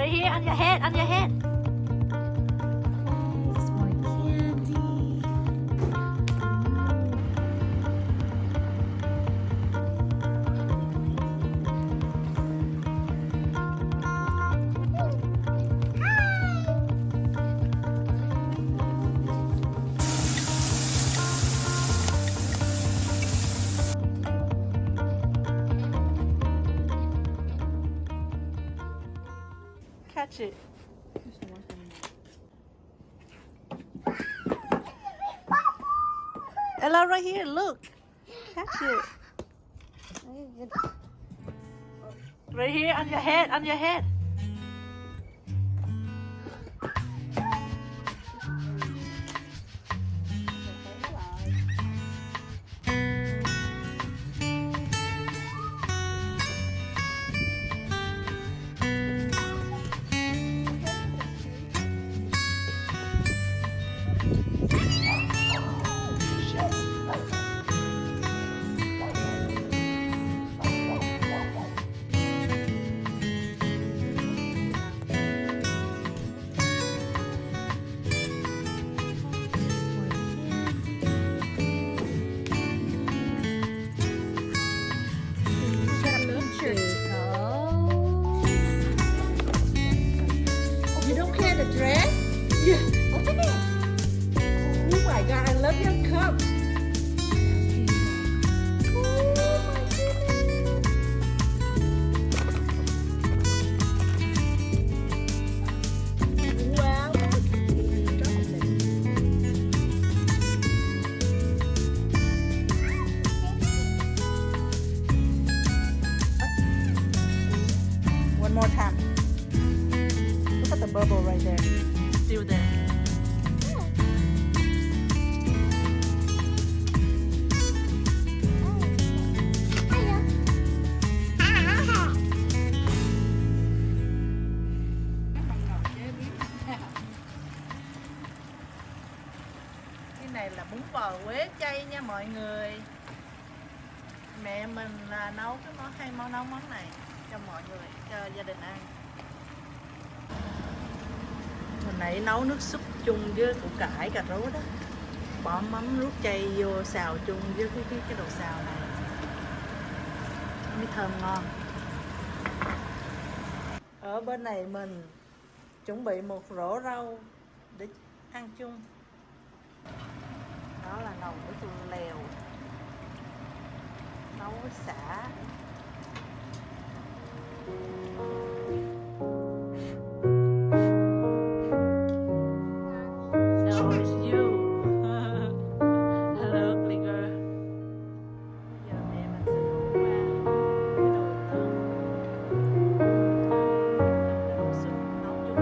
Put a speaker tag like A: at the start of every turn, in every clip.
A: Right here on your head, on your head.
B: There's more candy.
A: Catch it. Ella, right here, look. Catch it. Right here on your head, on your head. You don't care the dress? Yeah. Open it. Oh my god, I love your cup. Oh my goodness. Wow. One more time. Look at the bubble right there. Still there. Cái này là bún bò Quế chay nha mọi người. Mẹ mình là nấu cái món hay nấu món này cho mọi người, cho gia đình ăn. Hồi nãy nấu nước súp chung với củ cải cà rốt đó, bỏ mắm ruốc chay vô xào chung với cái đồ xào này mới thơm ngon. Ở bên này mình chuẩn bị một rổ rau để ăn chung. Đó là nồi của tôi lèo nấu với sả. No, it's you. Hello, ugly girl. Giờ mẹ mình sẽ nấu qua cái nồi cơm. Cái nồi súp nấu chung.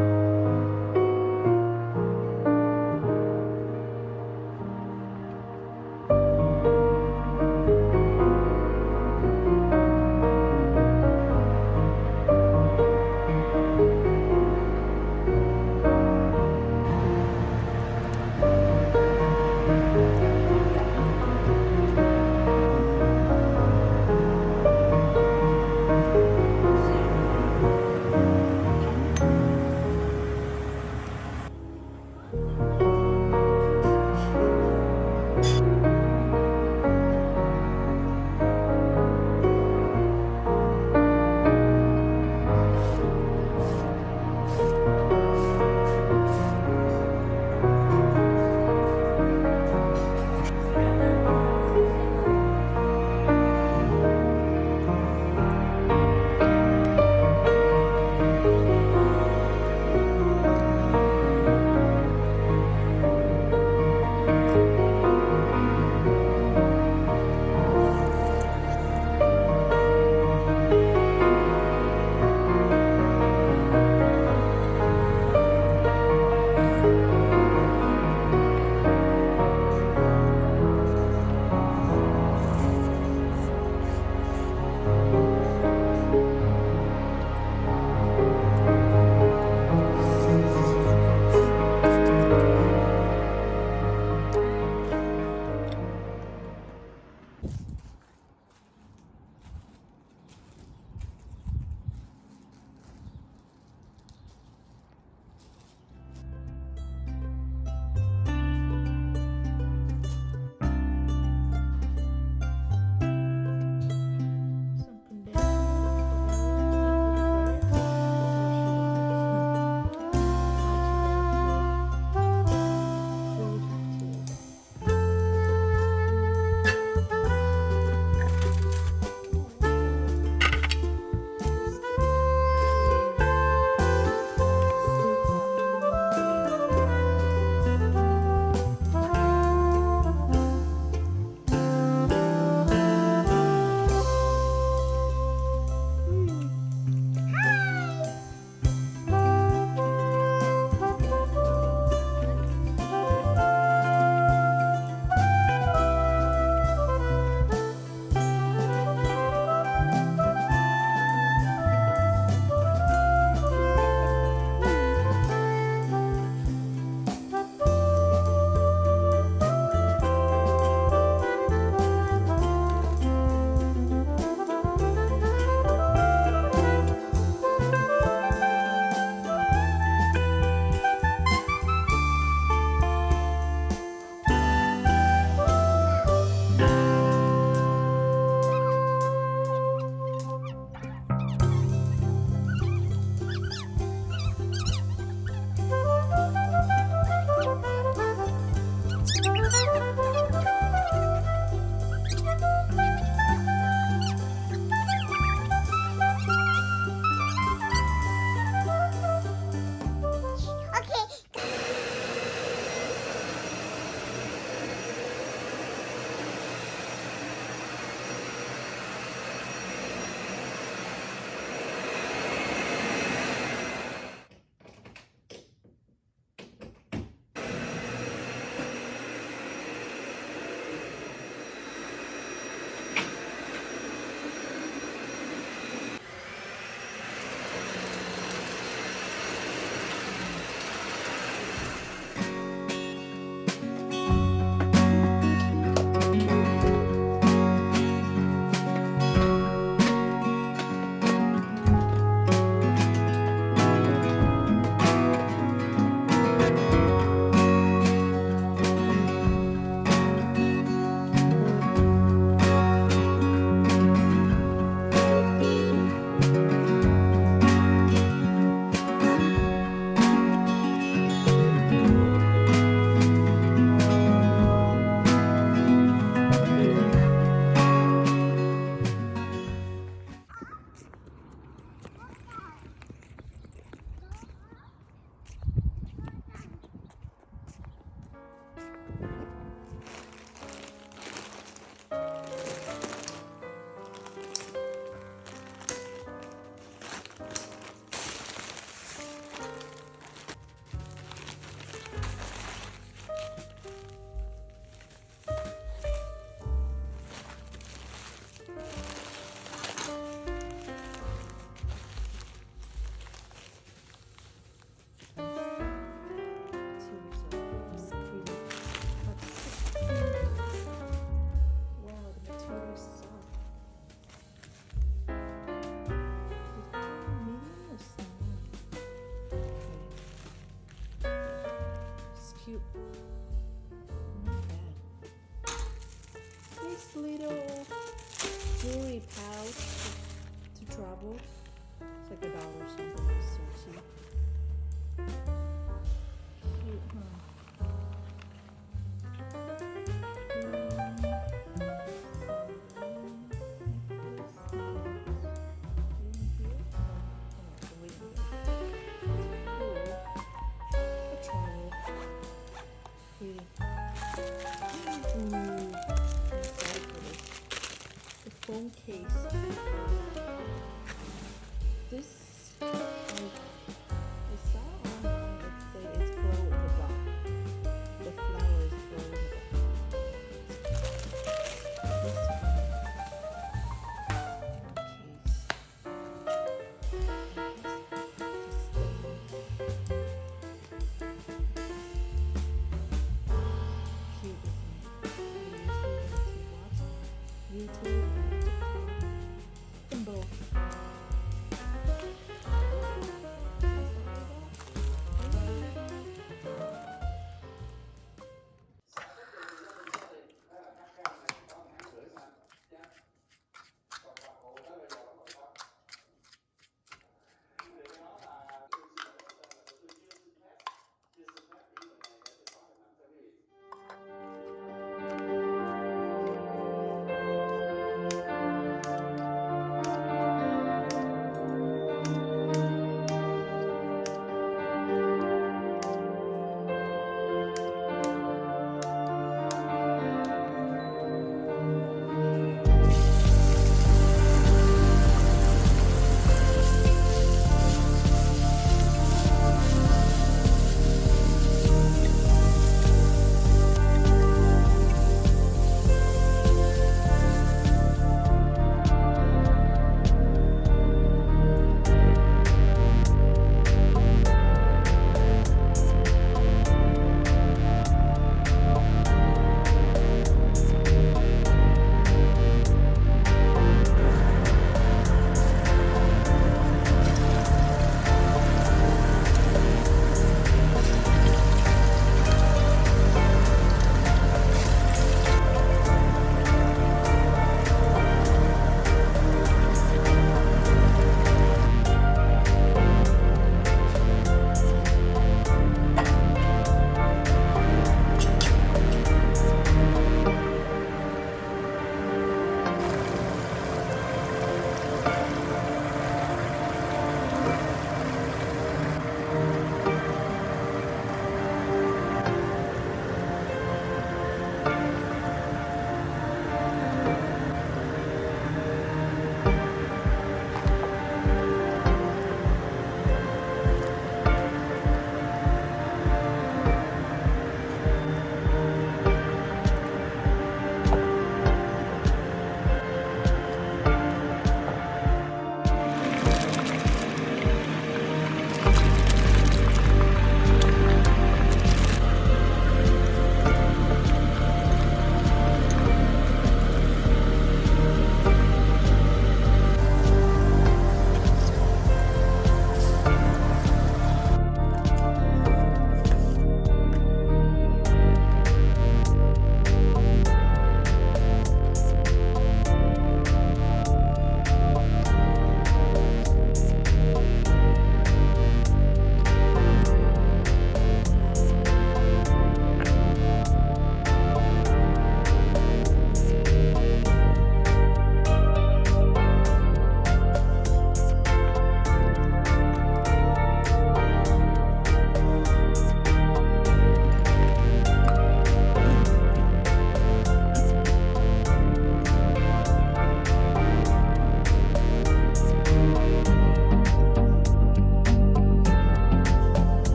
C: cute. Not bad. This little jewelry pouch to travel. It's like $1 or something. It's so cheap. Cute, huh?